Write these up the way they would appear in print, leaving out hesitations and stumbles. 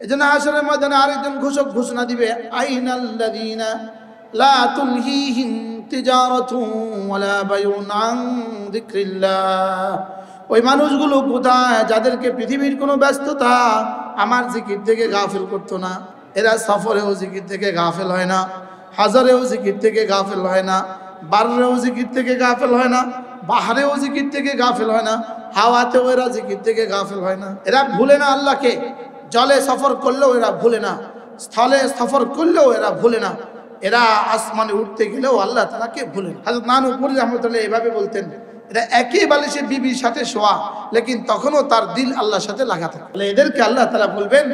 এজন্য হাশরের ময়দানে আরেকজন ঘোষক ঘোষণা দিবে, আইনাল্লাযীনা লা তুলহিহিম তিজারাতুন ওয়ালা বাইউন আন যিকরিল্লাহ। ওই মানুষগুলো কোথায় যাদেরকে পৃথিবীর কোনো ব্যস্ততা আমার জিকির থেকে গাফিল করতো না। এরা সফরেও জিকির থেকে গাফিল হয় না, হাজারেও জিকির থেকে গাফিল হয় না, বাররেও জিকির থেকে গাফিল হয় না, বাহারেও জিকির থেকে গাফিল হয় না, হাওয়াতেও এরা জিকির থেকে গাফিল হয় না। এরা ভুলে না আল্লাহকে। জলে সফর করলেও এরা ভুলে না, স্থলে সফর করলেও এরা ভুলে না, এরা আসমানে উঠতে গেলেও আল্লাহ তাআলাকে ভুলে না। হযরত নানুপুরি রাহমাতুল্লাহ এভাবে বলতেন, এরা একই বালিশে বিবির সাথে শোয়া, লেকিন তখনও তার দিল আল্লাহর সাথে লাগা থাকে। তাহলে এদেরকে আল্লাহ তাআলা বলবেন,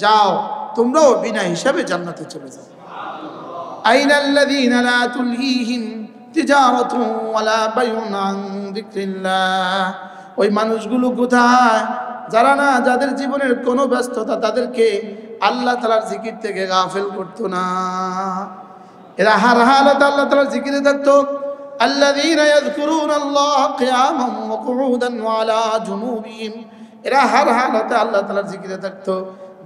যাও তোমরাও বিনা হিসাবে জান্নাতে চলে যাও। আইনাল্লাযীনা লা তুলহিহিম তিজারাতুন ওয়ালা বাইউন আন যিকরিল্লাহ। ওই মানুষগুলো কোথায় যারা না, যাদের জীবনের কোনো ব্যস্ততা তাদেরকে আল্লাহ তাআলার জিকির থেকে গাফিল করতো না। এরা হার হালাতে আল্লাহ তাআলার জিকিরে থাকতো। আল্লাযীনা ইয়াযকুরুনাল্লাহ কিয়ামান ওয়া কুউদান ওয়া আলা জুনুবিহিম। এরা হার হালাতে আল্লাহ তাআলার জিকিরে থাকতো,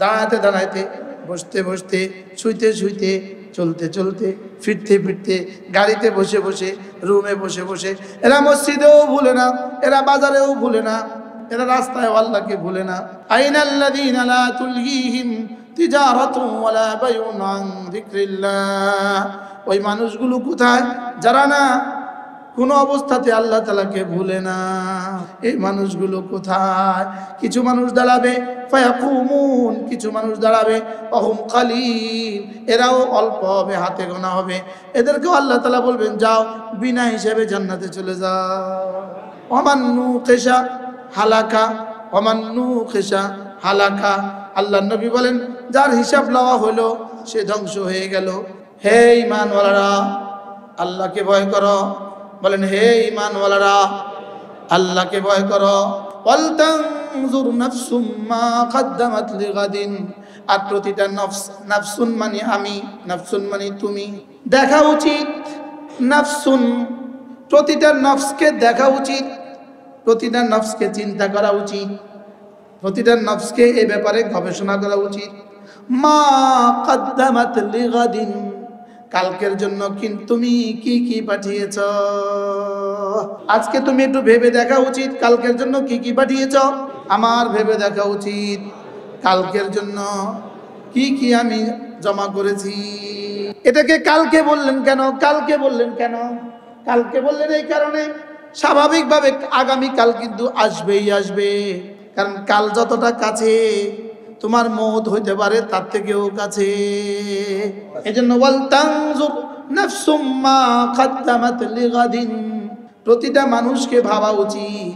দাঁড়াতে দাঁড়াইতে, বসতে বসতে, শুইতে শুইতে, চলতে চলতে, ফিরতে ফিরতে, গাড়িতে বসে বসে, রুমে বসে বসে। এরা মসজিদেও ভুলে না, এরা বাজারেও ভুলে না, এরা রাস্তায় আল্লাহকে ভুলে না। আইনাল্লাযীনা লা তুলহিহিম তিজারাতুন ওয়ালা বাইউন আন যিকরিল্লাহ। ওই মানুষগুলো কোথায় যারা না কোনো অবস্থাতে আল্লাহ তাআলাকে ভুলে না। এই মানুষগুলো কোথায়? কিছু মানুষ দাঁড়াবে ফায়াকুমুন, কিছু মানুষ দাঁড়াবে ওহুম কালিল, এরাও অল্প হবে, হাতে গোনা হবে। এদেরকেও আল্লাহ তাআলা বলবেন, যাও বিনা হিসাবে জান্নাতে চলে যাও। ওমান নুকিশা হালাকা, ওমান নুকিশা হালাকা। আল্লাহর নবী বলেন, যার হিসাব লওয়া হলো সে ধ্বংস হয়ে গেল। হে ঈমানওয়ালারা, আল্লাহকে ভয় করো। বলেন, হে ঈমানওয়ালারা, আল্লাহকে ভয় করো। ওয়াল তানজুর নাফসুম মা কদ্দামাত লিগাদিন। আর প্রতিটা নফস, নাফসুন মানে আমি, নাফসুন মানে তুমি, দেখা উচিত। নাফসুন, প্রতিটা নফসকে দেখা উচিত, প্রতিটা নফসকে চিন্তা করা উচিত, প্রতিটা নফসকে এই ব্যাপারে গবেষণা করা উচিত। মা কদ্দামাত লিগাদিন, কালকের জন্য তুমি কি কি পাঠিয়েছ। আজকে তুমি একটু ভেবে দেখা উচিত কালকের জন্য কি কি পাঠিয়েছ। আমার ভেবে দেখা উচিত কালকের জন্য কি কি আমি জমা করেছি। এটাকে কালকে বললেন কেন? কালকে বললেন কেন? কালকে বললেন এই কারণে, স্বাভাবিকভাবে আগামী কাল কিন্তু আসবেই আসবে। কারণ কাল যতটা কাছে, তোমার মওত হইতে পারে তার থেকেও কাছে। এজন্য ওয়াল তানজুর নাফসুম মা কদ্দামাত লিগাদিন, প্রতিটা মানুষকে ভাবা উচিত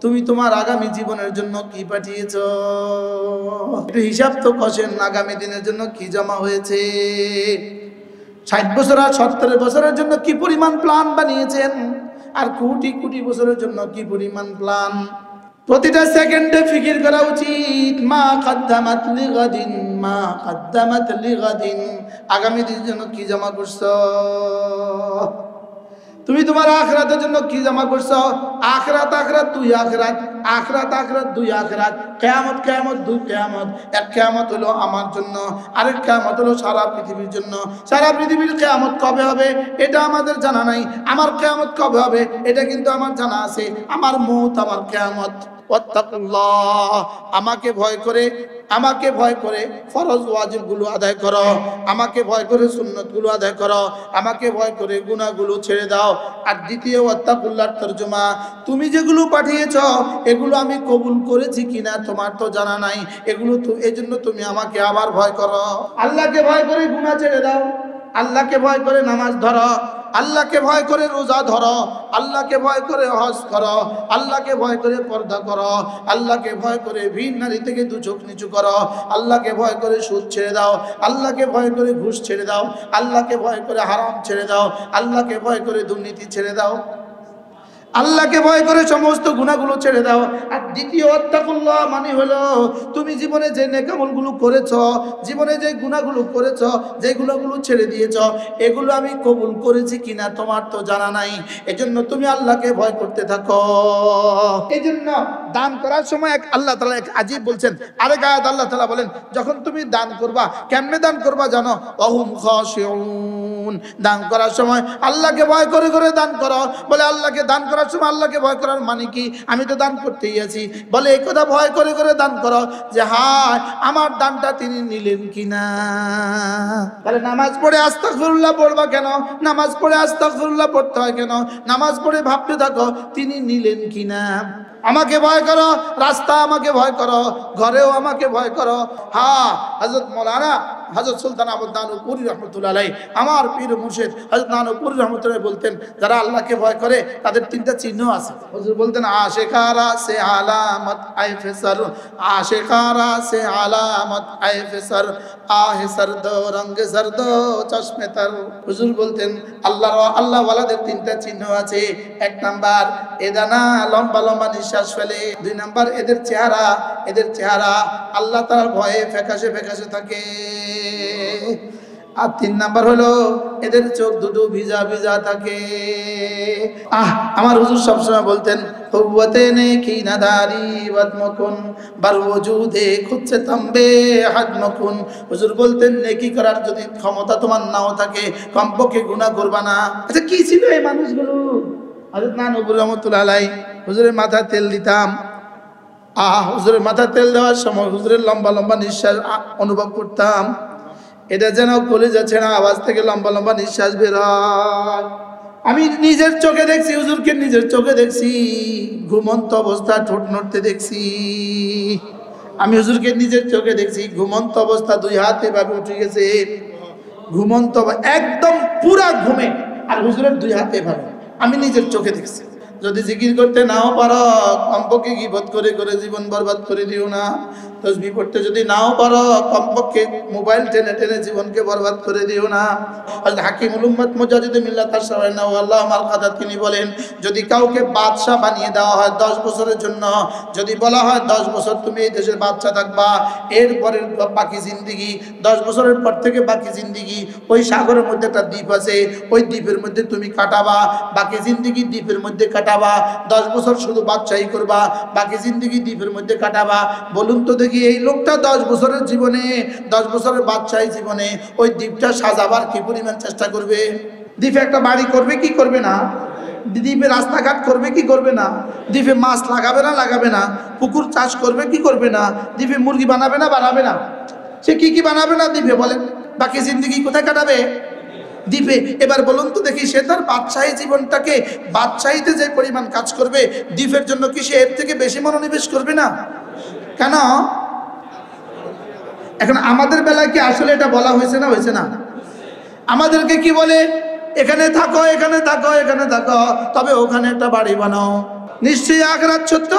তুমি তোমার আগামী জীবনের জন্য কি পাঠিয়েছ। একটু হিসাব তো কষেন, আগামী দিনের জন্য কি জমা হয়েছে। 60 বছর আর 70 বছরের জন্য কি পরিমাণ প্ল্যান বানিয়েছেন, আর কোটি কোটি বছরের জন্য কি পরিমাণ প্ল্যান। প্রতিটা সেকেন্ডে ফিকির করা উচিত মা কদ্দামাত লিগাদিন, মা কদ্দামাত লিগাদিন, আগামী দিনের জন্য কি জমা করছো। তুমি তোমার আখিরাতের জন্য কি জমা করছো। আখিরাত আখিরাত দুই আখিরাত, আখিরাত আখিরাত দুই আখিরাত, কিয়ামত কিয়ামত দুই কিয়ামত। এক কিয়ামত হলো আমার জন্য, আরেক কিয়ামত হলো সারা পৃথিবীর জন্য। সারা পৃথিবীর কিয়ামত কবে হবে এটা আমাদের জানা নাই, আমার কিয়ামত কবে হবে এটা কিন্তু আমার জানা আছে। আমার মওত আমার কিয়ামত। ওয়াত্তাকুল্লাহ, আমাকে ভয় করে, আমাকে ভয় করে ফরজ ওয়াজিবগুলো আদায় করো, আমাকে ভয় করে সুন্নতগুলো আদায় করো, আমাকে ভয় করে গুনাহগুলো ছেড়ে দাও। আর দ্বিতীয় ওয়াত্তাকুল্লাহর তরজমা, তুমি যেগুলো পাঠিয়েছ এগুলো আমি কবুল করেছি কিনা তোমার তো জানা নাই, এগুলো তো এজন্য তুমি আমাকে আবার ভয় করো। আল্লাহকে ভয় করে গুনাহ ছেড়ে দাও, আল্লাহকে ভয় করে নামাজ ধরো, আল্লাহকে ভয় করে রোজা ধরো, আল্লাহকে ভয় করে হজ করো, আল্লাহকে ভয় করে পর্দা করো, আল্লাহকে ভয় করে ভিন নারী থেকে দু চোখ নিচু করো, আল্লাহকে ভয় করে সুদ ছেড়ে দাও, আল্লাহকে ভয় করে ঘুষ ছেড়ে দাও, আল্লাহকে ভয় করে হারাম ছেড়ে দাও, আল্লাহকে ভয় করে দুর্নীতি ছেড়ে দাও, আল্লাহকে ভয় করে সমস্ত গুনাহগুলো ছেড়ে দাও। আর দ্বিতীয় আত্তাকুল্লাহ মানে হলো তুমি জীবনে যে নেকামলগুলো করেছো, জীবনে যে গুনাহগুলো করেছো, যে গুনাহগুলো ছেড়ে দিয়েছো, এগুলো আমি কবুল করেছি কিনা তোমার তো জানা নাই। এজন্য তুমি আল্লাহকে ভয় করতে থাকো। এজন্য দান করার সময় আল্লাহ তাআলা এক আজীব বলছেন, আরেক আয়াত আল্লাহ তাআলা বলেন যখন তুমি দান করবা কেমনে দান করবা জানো? ওয়াহুম খাশিউন। দান করার সময় আল্লাহকে ভয় করে করে দান করো। বলে আল্লাহকে দান করার সময় আল্লাহকে ভয় করার মানে কি? আমি তো দান করতেই আছি। বলে এই কথা ভয় করে করে দান করো যে হায় আমার দানটা তিনি নিলেন কিনা। তাহলে নামাজ পড়ে আস্তাগফিরুল্লাহ পড়বা কেন? নামাজ পড়ে আস্তাগফিরুল্লাহ পড়তে হয় কেন? নামাজ পড়ে ভাবতে থাকো তিনি নিলেন কিনা। আমাকে ভয় করো, রাস্তা আমাকে ভয় করো, ঘরেও আমাকে ভয় করো। হ্যাঁ, হযরত মাওলানা হযরত সুলতান আবু নানুপুরি রহমতুল্লাহ আলাইহি, আমার পীর মুর্শিদ হযরত নানুপুরি রহমতুল্লাহ বলতেন যারা আল্লাহকে ভয় করে তাদের তিনটা চিহ্ন আছে। হুজুর বলতেন আশিকারা সে আলামত আয় ফিসর, আশিকারা সে আলামত আয় ফিসর, আহে সরদ রঙ জরদ চশমে তর। হুজুর বলতেন আল্লাহ ওয়ালাদের তিনটা চিহ্ন আছে। এক নাম্বার এদানা লম্বা লম্বা নিঃশ্বাস ফেলে। দুই নাম্বার এদের চেহারা আল্লাহ তাআলার ভয়ে ফ্যাকাশে ফ্যাকাশে থাকে। আর তিন নাম্বার হলো এদের চোখ দুটো ভিজা ভিজা থাকে। আমার হুজুর সবসময় বলতেন হুব্বতে নেকি নাদারি ওয়াদমকুন বার ওজুদে খুদসে তাম্বে হাদমকুন। হুজুর বলতেন নেকি করার যদি ক্ষমতা তোমার নাও থাকে কমপক্ষে গুনাহ করবা না। আচ্ছা কি ছিল এই মানুষগুলো? হযরত নানুপুরি রহমতুল্লাহ আলাইহি হুজুরের মাথায় তেল দিতাম। হুজুরের মাথায় তেল দেওয়ার সময় হুজুরের লম্বা লম্বা নিঃশ্বাস অনুভব করতাম। এটা যেন কলিজা ছেঁড়া আওয়াজ থেকে লম্বা লম্বা নিঃশ্বাস বের হয়। আমি নিজের চোখে দেখছি, হুজুরকে নিজের চোখে দেখছি ঘুমন্ত অবস্থা ঠোঁট নড়তে দেখছি। আমি হুজুরকে নিজের চোখে দেখছি ঘুমন্ত অবস্থা, দুই হাত এভাবে উঠে গেছে ঘুমন্ত একদম পুরা ঘুমে, আর হুজুরের দুই হাত এভাবে আমি নিজের চোখে দেখছি। যদি জিকির করতে নাও পারো কমপক্ষে গীবত করে করে জীবন বরবাদ করে দিও না। তাসবিহ পড়তে যদি নাও পারো কমপক্ষে মোবাইল টেনে টেনে জীবনকে বরবাদ করে দিও না। হযরত হাকিমুল উম্মত মুজাদ্দিদ মিল্লাত আশ-শাওয়ানা আল্লাহ মাল কাদা তিনি বলেন যদি কাউকে বাদশা বানিয়ে দেওয়া হয় 10 বছরের জন্য, যদি বলা হয় 10 বছর তুমি এই দেশের বাদশা থাকবা, এরপরে বাকি জিন্দেগি 10 বছরের পর থেকে বাকি জিন্দেগি ওই সাগরের মধ্যে একটা দ্বীপ আছে, ওই দ্বীপের মধ্যে তুমি কাটাবা, বাকি জিন্দেগি দ্বীপের মধ্যে কাটাবা। 10 বছর শুধু বাদশাহী করবা, বাকি জিন্দেগি দ্বীপের মধ্যে কাটাবা। বলুন তো দেখি এই লোকটা 10 বছরের জীবনে, 10 বছরের বাদশাহী জীবনে ওই দ্বীপটা সাজাবার কি পরিমাণ চেষ্টা করবে? দ্বীপে একটা বাড়ি করবে কি করবে না? দ্বীপে রাস্তাঘাট করবে কি করবে না? দ্বীপে মাছ লাগাবে না লাগাবে না? পুকুর চাষ করবে কি করবে না? দ্বীপে মুরগি বানাবে না বানাবে না? সে কি বানাবে না দ্বীপে বলেন? বাকি জিন্দেগি কোথায় কাটাবে? দ্বীপে। এবার বলুন তো দেখি সে তার বাদশাহী জীবনটাকে বাদশাহীতে যে পরিমাণ কাজ করবে দ্বীপের জন্য কি সে এর থেকে বেশি মনোনিবেশ করবে না? কেন? এখন আমাদের বেলায় কি আসলে এটা বলা হয়েছে না হয়েছে না? আমাদেরকে কি বলে এখানে থাকো এখানে থাকো এখানে থাকো, তবে ওখানে একটা বাড়ি বানাও। নিশ্চয়ই আখিরাত সত্য,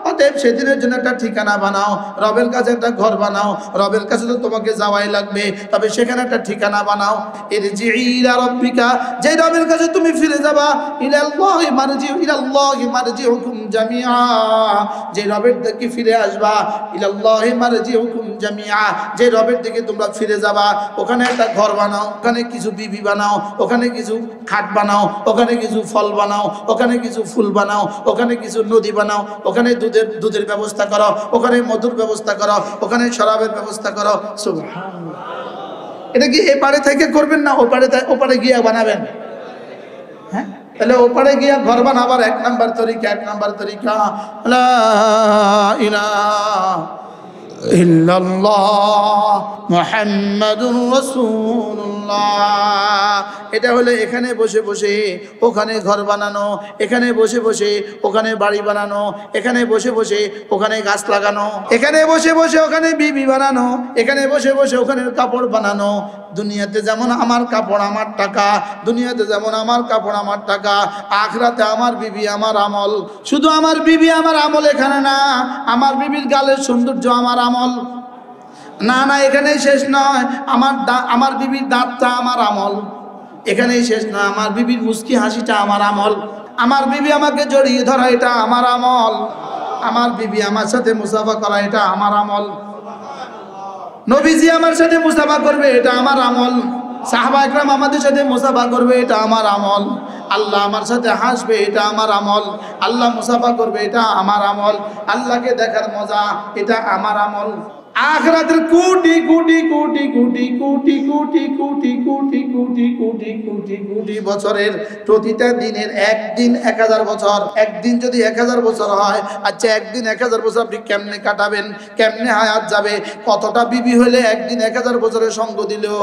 অতএব সেদিনের জন্য একটা ঠিকানা বানাও, রবের কাছে একটা ঘর বানাও। রবের কাছে তো তোমাকে যাওয়াই লাগবে, তবে সেখানে একটা ঠিকানা বানাও। ইরজিই ইলা রাব্বিকা, যে রবের কাছে তুমি ফিরে যাবা, ইলাল্লাহি মারজিউকুম জামিআ, যে রবের দিকে ফিরে আসবা, ইলাল্লাহি মারজিউকুম জামিআ, যে রবের দিকে তোমরা ফিরে যাবা, ওখানে একটা ঘর বানাও, ওখানে কিছু বিবি বানাও, ওখানে কিছু খাট বানাও, ওখানে কিছু ফল বানাও, ওখানে কিছু ফুল বানাও, ওখানে কিছু নদী বানাও, ওখানে দুধের ব্যবস্থা করো, ওখানে মধুর ব্যবস্থা করো, ওখানে শরাবের ব্যবস্থা করো। সুবহানাল্লাহ। এটা কি এপারে থেকে করবেন না ওপারে গিয়ে বানাবেন? হ্যাঁ, তাহলে ওপারে গিয়ে ঘর বানাবার এক নাম্বার তরিকা লা ইলাহা ইল্লাল্লাহ মুহাম্মাদুর রাসূলুল্লাহ। এটা হলো এখানে বসে বসে ওখানে ঘর বানানো, এখানে বসে বসে ওখানে বাড়ি বানানো, এখানে বসে বসে ওখানে গাছ লাগানো, এখানে বসে বসে ওখানে বিবি বানানো, এখানে বসে বসে ওখানে কাপড় বানানো। দুনিয়াতে যেমন আমার কাপড় আমার টাকা, দুনিয়াতে যেমন আমার কাপড় আমার টাকা, আখিরাতে আমার বিবি আমার আমল। শুধু আমার বিবি আমার আমল এখানে না, আমার বিবির গালের সৌন্দর্য আমার আমল না, না এখানেই শেষ নয়। আমার বিবির দাঁতটা আমার আমল, এখানেই শেষ নয়। আমার বিবির মুস্কি হাসিটা আমার আমল, আমার বিবি আমাকে জড়িয়ে ধরা এটা আমার আমল, আমার বিবি আমার সাথে মুসাফা করা এটা আমার আমল, নবীজি আমার সাথে মুসাফা করবে এটা আমার আমল, সাহাবা একরাম আমাদের সাথে মুসাফা করবে এটা আমার আমল, আল্লাহ আমার সাথে হাসবে এটা আমার আমল, আল্লাহ মুসাফা করবে এটা আমার আমল, আল্লাহকে দেখার মজা এটা আমার আমল। আখিরাতের কোটি কোটি কোটি কোটি কোটি কোটি কোটি কোটি কোটি কোটি কোটি কোটি বছরের প্রতিটা দিনের একদিন 1000 বছর, একদিন যদি 1000 বছর হয়, আচ্ছা একদিন 1000 বছর আপনি কেমনে কাটাবেন, কেমনে হায়াত যাবে, কতটা বিবি হলে একদিন 1000 বছরের সঙ্গ দিলেও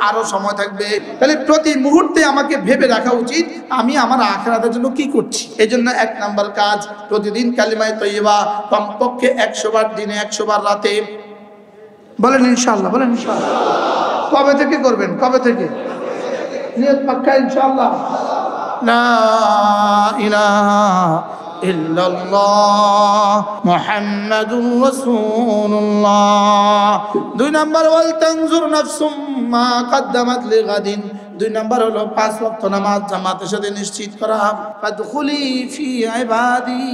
আরো সময় থাকবে। তাহলে প্রতি মুহূর্তে আমাকে ভেবে রাখা উচিত আমি আমার আখিরাতের জন্য কি করছি। এই জন্য 1 নাম্বার কাজ, প্রতিদিন কালিমায়ে তৈয়বা কমপক্ষে 100 বার দিনে, 100 বার রাতে। বলেন ইনশাআল্লাহ, বলেন ইনশাআল্লাহ। কবে থেকে করবেন, কবে থেকে? নিয়ত পাক্কা ইনশাআল্লাহ। লা ইলাহা ইল্লাল্লাহ মুহাম্মাদুর রাসূলুল্লাহ। 2 নাম্বার ওয়াল তানজুর নাফসুম মা কদ্দামাত লিগাদিন। 2 নাম্বার হলো 5 ওয়াক্ত নামাজ জামাতের সাথে নিশ্চিত করা। ফাদখুলি ফি ইবাদি,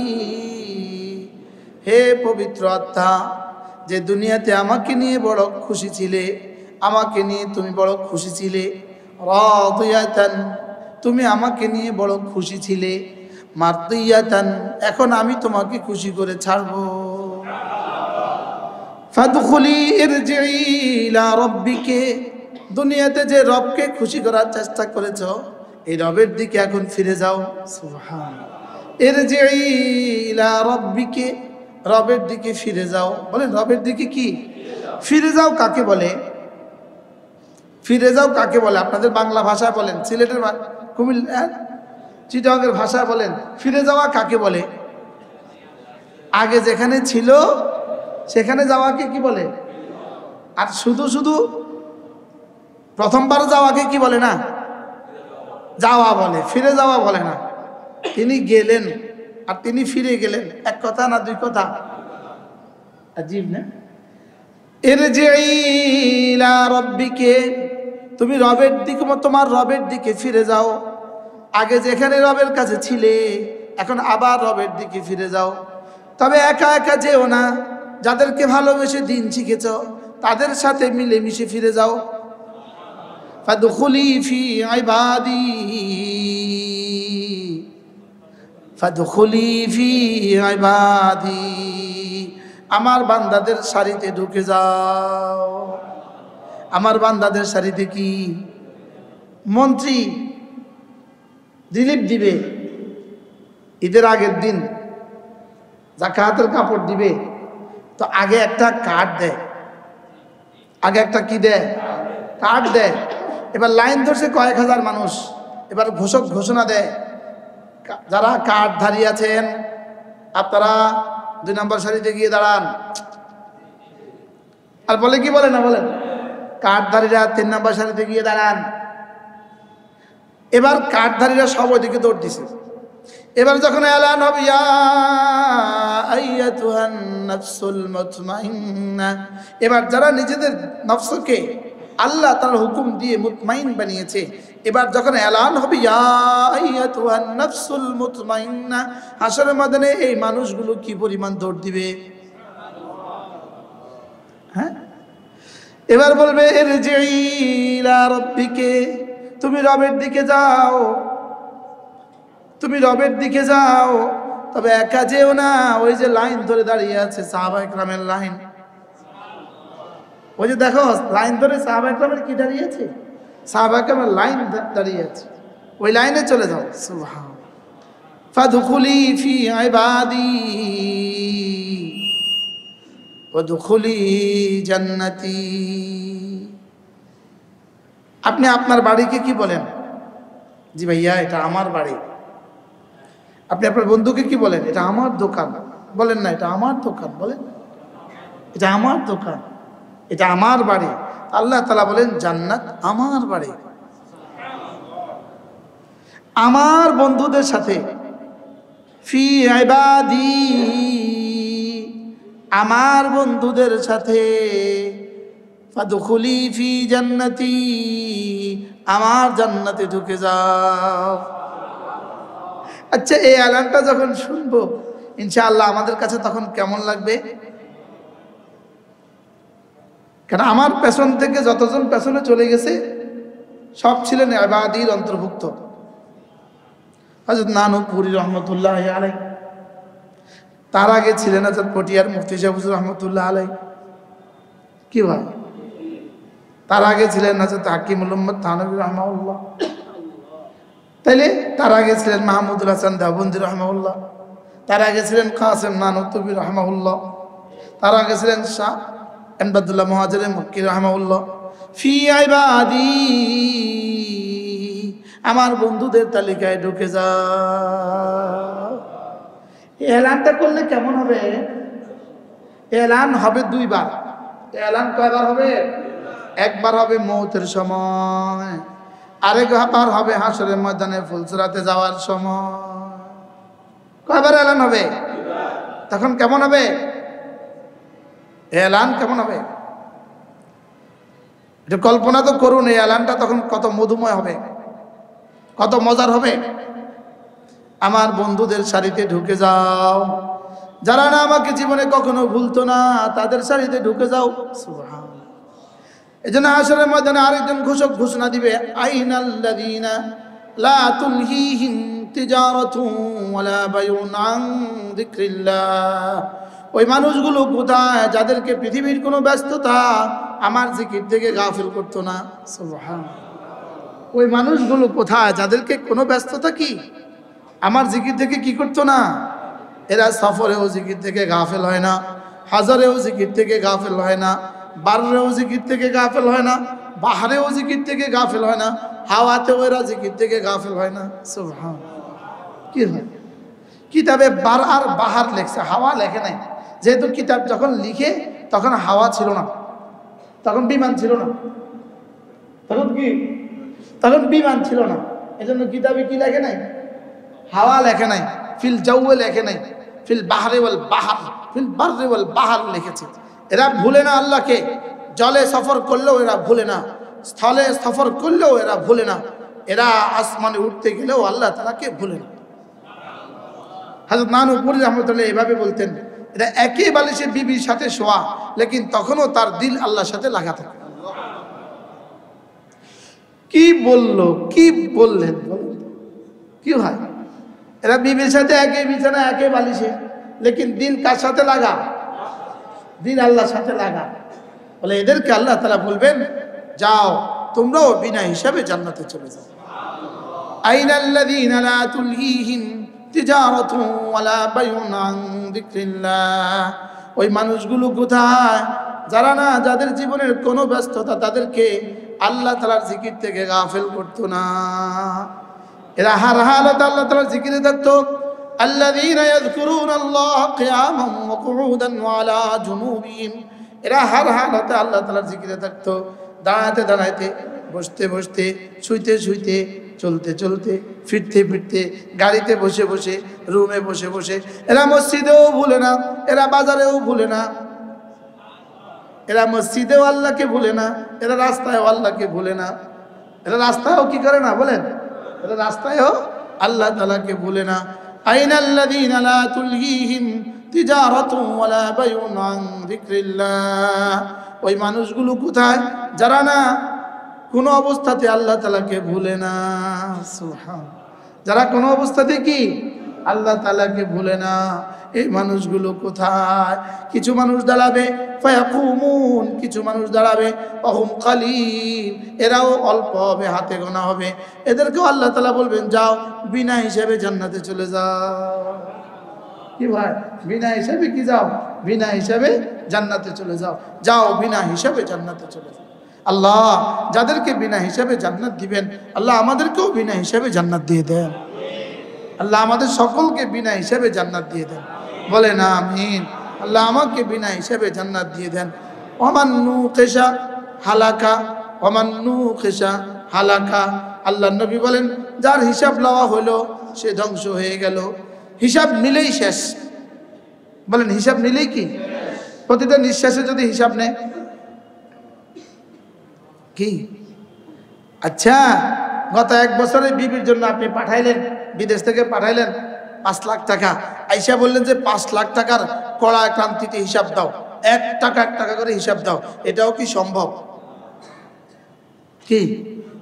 হে পবিত্র আত্মা, যে দুনিয়াতে আমাকে নিয়ে বড় খুশি ছিলে, আমাকে নিয়ে তুমি বড় খুশি ছিলে, রাদিয়াতান, তুমি আমাকে নিয়ে বড় খুশি ছিলে, মারদিয়াতান, এখন আমি তোমাকে খুশি করে ছাড়বো। ফাদখুলি ইরজিই ইলা রাব্বিকে, দুনিয়াতে যে রবকে খুশি করার চেষ্টা করেছো, এই রবের দিকে এখন ফিরে যাও। সুবহানাল্লাহ। ইরজিই ইলা রাব্বিকে, রবের দিকে ফিরে যাও। বলেন রবের দিকে কি ফিরে যাও কাকে বলে? ফিরে যাও কাকে বলে? আপনাদের বাংলা ভাষায় বলেন, সিলেটের কুমিল্লা চিটাগংয়ের ভাষায় বলেন, ফিরে যাওয়া কাকে বলে? আগে যেখানে ছিল সেখানে যাওয়াকে কি বলে? আর শুধু শুধু প্রথমবার যাওয়াকে কি বলে? না, যাওয়া বলে, ফিরে যাওয়া বলে না। তিনি গেলেন আর তিনি ফিরে গেলেন, এক কথা না দুই কথা? আজীব না? ইরজিই ইলা রাব্বিকে, তুমি রবের দিকে, তোমার রবের দিকে ফিরে যাও। আগে যেখানে রবের কাছে ছিলে এখন আবার রবের দিকে ফিরে যাও। তবে একা একা যেও না, যাদেরকে ভালোবেসে দিন শিখেছ তাদের সাথে মিলেমিশে ফিরে যাও। ফাদখুলি ফি ইবাদি, ফাদখুলি ফি ইবাদি, আমার বান্দাদের সারিতে ঢুকে যাও। আমার বান্দাদের সারিতে কি? মন্ত্রী রিলিফ দিবে, ঈদের আগের দিন যাকাতের কাপড় দিবে, তো আগে একটা কার্ড দেয়, আগে একটা কি দেয়? কার্ড দেয়। এবার লাইন ধরছে কয়েক হাজার মানুষ, এবার ঘোষণা দেয়, যারা কার্ডধারী আছেন আপনারা 2 নম্বর সারিতে গিয়ে দাঁড়ান। আর বলে কি বলে না বলেন? কার্ডধারীরা 3 নম্বর সারিতে গিয়ে দাঁড়ান। এবার কার্ডধারীরা সব ওইদিকে দৌড় দিছে। এবার যখন এলান হবে, ইয়া আইয়াতুহান নাফসুল মুতমাইন্না, এবার যারা নিজেদের নফসকে আল্লাহ তার হুকুম দিয়ে মুতমাইন বানিয়েছে, এবার যখন এলান হবে ইয়া আইয়াতুহান নাফসুল মুতমাইন্না, হাসরের ময়দানে এই মানুষগুলো কি পরিমাণ দৌড় দিবে। হ্যাঁ, এবার বলবে ইরজিই ইলা রাব্বিকে, তুমি রবের দিকে যাও, তুমি রবের দিকে যাও। তবে একা যেও না, ওই যে লাইন ধরে দাঁড়িয়ে আছে সাহাবা ইকরামের লাইন, ওই যে দেখো লাইন ধরে সাহাবা ইকরামের কি দাঁড়িয়ে আছে, সাহাবা ইকরামের লাইন দাঁড়িয়ে আছে, ওই লাইনে চলে যাও। সুবহান। ফাদখুলি ফি ইবাদি ওয়াদখুলি জান্নাতি। আপনি আপনার বাড়িকে কি বলেন? জি ভাইয়া এটা আমার বাড়ি। আপনি আপনার বন্ধুকে কি বলেন? এটা আমার দোকান। বলেন না এটা আমার দোকান, বলেন এটা আমার দোকান, এটা আমার বাড়ি। আল্লাহ তাআলা বলেন জান্নাত আমার বাড়ি। আমার বন্ধুদের সাথে ফি ইবাদি, আমার বন্ধুদের সাথে ফাদখুলি ফি জান্নাতি, আমার জান্নাতে ঢুকে যাও। আচ্ছা, এই এলানটা যখন শুনবো ইনশাআল্লাহ আমাদের কাছে তখন কেমন লাগবে? কারণ আমার পেছন থেকে যতজন পেছনে চলে গেছে সব ছিলেন ইবাদীর অন্তর্ভুক্ত। হযরত নানুপুরী রহমতুল্লাহ আলাইহি, তার আগে ছিলেন হযরত পটিয়ার মুফতি সাহেব হুজুর রহমতুল্লাহ আলাইহি, কি ভাই? তার আগে ছিলেন হযরত হাকিমুল উম্মত থানভী রাহমাহুল্লাহ, তাইলে তার আগে ছিলেন মাহমুদুল হাসান দেওবন্দি রাহমাহুল্লাহ, তার আগে ছিলেন কাসেম নানুতুবি রাহমাহুল্লাহ, তার আগে ছিলেন শাহ এমদাদুল্লাহ মুহাজির মক্কি রাহমাহুল্লাহ। ফি ইবাদি, আমার বন্ধুদের তালিকায় ঢুকে যা। এলানটা করলে কেমন হবে? এলান হবে দুইবার। এলান কয়বার হবে? একবার হবে মৌতের সময়, আরেকবার হবে হাসরের ময়দানে ফুলসরাতে যাওয়ার সময়। কয়বার এলান হবে? তখন কেমন হবে এলান? কেমন হবে এটা কল্পনা তো করুন। এই এলানটা তখন কত মধুময় হবে, কত মজার হবে। আমার বন্ধুদের সারিতে ঢুকে যাও, যারা না আমাকে জীবনে কখনো ভুলতো না তাদের সারিতে ঢুকে যাও। সুবহানাল্লাহ। এজন্য হাসরের ময়দানে আরেকজন ঘোষক ঘোষণা দিবে, আইনাল্লাযীনা লা তুলহিহিম তিজারাতুন ওয়ালা বাইউন আন যিকরিল্লাহ। ওই মানুষগুলো কোথায় যাদেরকে পৃথিবীর কোনো ব্যস্ততা আমার জিকির থেকে গাফিল করতো না। সুবহানাল্লাহ। ওই মানুষগুলো কোথায় যাদেরকে কোনো ব্যস্ততা কি আমার জিকির থেকে কি করতো না? এরা সফরেও জিকির থেকে গাফিল হয় না, হাজারেও জিকির থেকে গাফিল হয় না, বাররেও জিকির থেকে গাফিল হয় না, বাহারেও জিকির থেকে গাফিল হয় না, হাওয়াতেও এরা জিকির থেকে গাফিল হয় না। সুবহানাল্লাহ। কি হয়? কিতাবে বার আর বাহার লেখছে, হাওয়া লেখে নাই। যেহেতু কিতাব যখন লিখে তখন হাওয়া ছিল না, তখন বিমান ছিল না, তখন কি তখন বিমান ছিল না। এজন্য কিতাবে কি লেখে নাই? হাওয়া লেখে নাই, ফিল জাওয়ে লেখে নাই, ফিল বাহরে ওয়াল বাহার, ফিল বাররে ওয়াল বাহার লিখেছে। এরা ভুলে না আল্লাহকে। জলে সফর করলেও এরা ভুলে না, স্থলে সফর করলেও এরা ভুলে না, এরা আসমানে উঠতে গেলেও আল্লাহ তাআলাকে ভুলে না। হযরত নানুপুরী রাহমাতুল্লাহ এভাবে বলতেন, এটা একই বালিশে বিবির সাথে শোয়া, লেকিন তখনও তার দিল আল্লাহর সাথে লাগা থাকে। কি বললো, কি বললেন বলুন? কি হয়? এরা বিবির সাথে একই বিছানা একই বালিশে, লেকিন দিল কার সাথে লাগা? দিল আল্লাহর সাথে লাগা। বলে এদেরকে আল্লাহ তাআলা বলবেন, যাও তোমরাও বিনা হিসাবে জান্নাতে চলে যাও। আইনাল্লাযীনা লা তুলহিহিম তিজারাতুন ওয়ালা বাইউন আন যিকরিল্লাহ। ওই মানুষগুলো কোথায় যারা না যাদের জীবনের কোনো ব্যস্ততা তাদেরকে আল্লাহ তাআলার জিকির থেকে গাফিল করতো না। এরা হার হালাতে আল্লাহ তাআলার জিকিরে থাকতো। আল্লাযীনা ইয়াযকুরুনাল্লাহা কিয়ামান ওয়া কুউদান ওয়া আলা জুনুবিহিম। এরা হার হালাতে আল্লাহ তাআলার জিকিরে থাকতো, দাঁড়াতে দাঁড়াইতে, বসতে বসতে, শুইতে শুইতে, চলতে চলতে, ফিরতে ফিরতে, গাড়িতে বসে বসে, রুমে বসে বসে। এরা মসজিদেও ভুলে না, এরা বাজারেও ভুলে না, এরা মসজিদেও আল্লাহকে ভুলে না, এরা রাস্তায়ও আল্লাহকে ভুলে না। এরা রাস্তায়ও কি করে না বলেন? এরা রাস্তায়ও আল্লাহ তাআলাকে ভুলে না। আইনাল্লাযীনা লা তুলহিহিম তিজারাতুন ওয়ালা বাইউন আন যিকরিল্লাহ। ওই মানুষগুলো কোথায় যারা না কোনো অবস্থাতে আল্লাহ তাআলাকে ভুলে না। সুবহানাল্লাহ। যারা কোনো অবস্থাতে কি আল্লাহ তাআলাকে ভুলে না, এই মানুষগুলো কোথায়? কিছু মানুষ দাঁড়াবে ফায়াকুমুন, কিছু মানুষ দাঁড়াবে ওহুম কালিল, এরাও অল্প হবে, হাতে গোনা হবে। এদেরকেও আল্লাহ তাআলা বলবেন, যাও বিনা হিসাবে জান্নাতে চলে যাও। কি ভাই? বিনা হিসাবে কি যাও? বিনা হিসাবে জান্নাতে চলে যাও। যাও বিনা হিসাবে জান্নাতে চলে যাও। আল্লাহ যাদেরকে বিনা হিসাবে জান্নাত দিবেন, আল্লাহ আমাদেরকেও বিনা হিসাবে জান্নাত দিয়ে দেন। আল্লাহ আমাদের সকলকে বিনা হিসাবে জান্নাত দিয়ে দেন। বলেন আমিন। আল্লাহ আমাকে বিনা হিসাবে জান্নাত দিয়ে দেন। ওমান নুকিশা হালাকা, ওমান নুকিশা হালাকা। আল্লাহ নবী বলেন, যার হিসাব লওয়া হলো সে ধ্বংস হয়ে গেল। হিসাব নিলেই শেষ। বলেন হিসাব নিলেই কি? প্রতিটা নিঃশ্বাসে যদি হিসাব নেয় কি? আচ্ছা, গত 1 বছরে বিবির জন্য আপনি পাঠাইলেন বিদেশ থেকে পাঠাইলেন 5 লাখ টাকা, আইসা বললেন যে 5 লাখ টাকার কড়া ক্রান্তিতে হিসাব দাও, 1 টাকা 1 টাকা করে হিসাব দাও, এটাও কি সম্ভব? কি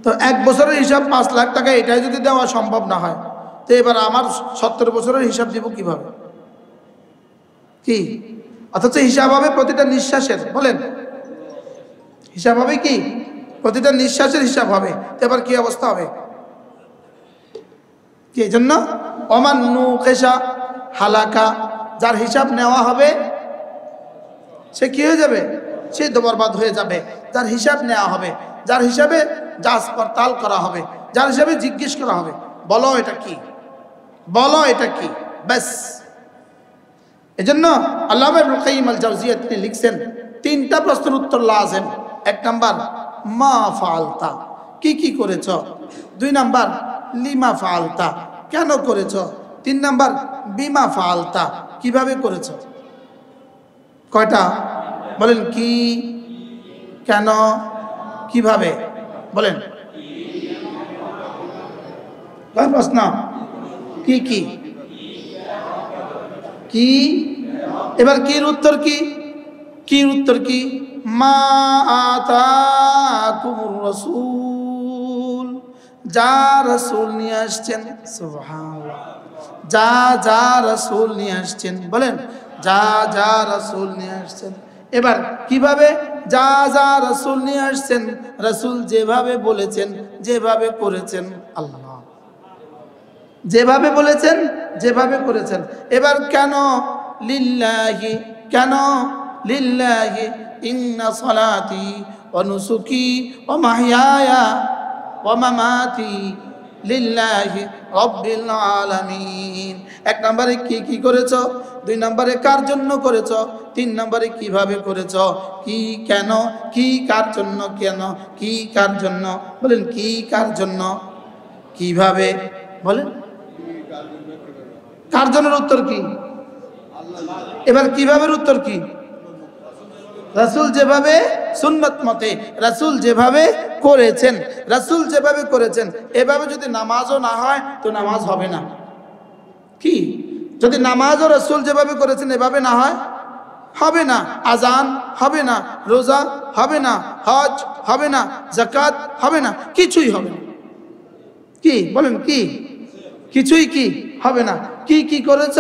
তো 1 বছরের হিসাব 5 লাখ টাকা, এটাই যদি দেওয়া সম্ভব না হয়, তো এবার আমার 70 বছরের হিসাব দিব কিভাবে? কি অথচ হিসাব হবে প্রতিটা নিঃশ্বাসের, বলেন হিসাব হবে কি? প্রতিটা নিঃশ্বাসের হিসাব হবে। তো এবার কি অবস্থা হবে? কি এই জন্য অমান্নু কেশা হালাকা, যার হিসাব নেওয়া হবে সে কি হয়ে যাবে? সে তো বরবাদ হয়ে যাবে। যার হিসাব নেওয়া হবে, যার হিসাবে যাচ পড়তাল করা হবে, যার হিসাবে জিজ্ঞেস করা হবে, বলো এটা কি, বলো এটা কি, ব্যাস। এজন্য আল্লামা ইবনুল কাইয়িম আল জাওজিয়া তিনি লিখছেন 3টা প্রশ্নের উত্তর লাজেম। 1 নাম্বার মা ফাআলতা, কি কি করেছ। 2 নাম্বার লিমা ফাআলতা, কেন করেছ। 3 নাম্বার বিমা ফাআলতা, কিভাবে করেছ। কয়টা বলেন? কি, কেন, কিভাবে, বলেন। কয় প্রশ্ন? কি কি কি, এবার কির উত্তর কি, কির উত্তর কি? মা আতাকুমুর রাসূল, যা রাসূল নিয়ে আসছেন, সুবহানাল্লাহ, যা যা রাসূল নিয়ে আসছেন, বলেন যা যা রাসূল নিয়ে আসছেন। এবার কিভাবে? যা যা রাসূল নিয়ে আসছেন, রাসূল যেভাবে বলেছেন, যেভাবে করেছেন, আল্লাহ যেভাবে বলেছেন, যেভাবে করেছেন। এবার কেন? লিল্লাহি, কেন? লিল্লাহি ইন্না সালাতি ওয়া নুসুকি ওয়া মাহইয়ায়া ওয়া মামাতি লিল্লাহি রাব্বিল আলামিন। 1 নম্বরে কি কি করেছো, 2 নম্বরে কার জন্য করেছো, 3 নম্বরে কিভাবে করেছো, কি কেন, কি কার জন্য, কেন কি কার জন্য, বলেন কি কার জন্য, কিভাবে, বলেন কার জন্য উত্তর কি। এবার কিভাবে উত্তর কি? রাসূল যেভাবে সুন্নাত মতে রাসূল যেভাবে করেছেন, রাসূল যেভাবে করেছেন, এভাবে যদি নামাজও না হয় তো নামাজ হবে না। কি যদি নামাজও রাসূল যেভাবে করেছেন এভাবে না হয়, হবে না। আজান হবে না, রোজা হবে না, হজ হবে না, যাকাত হবে না, কিছুই হবে না। কি বলেন? কি কিছুই কি হবে না। কি কি করেছ?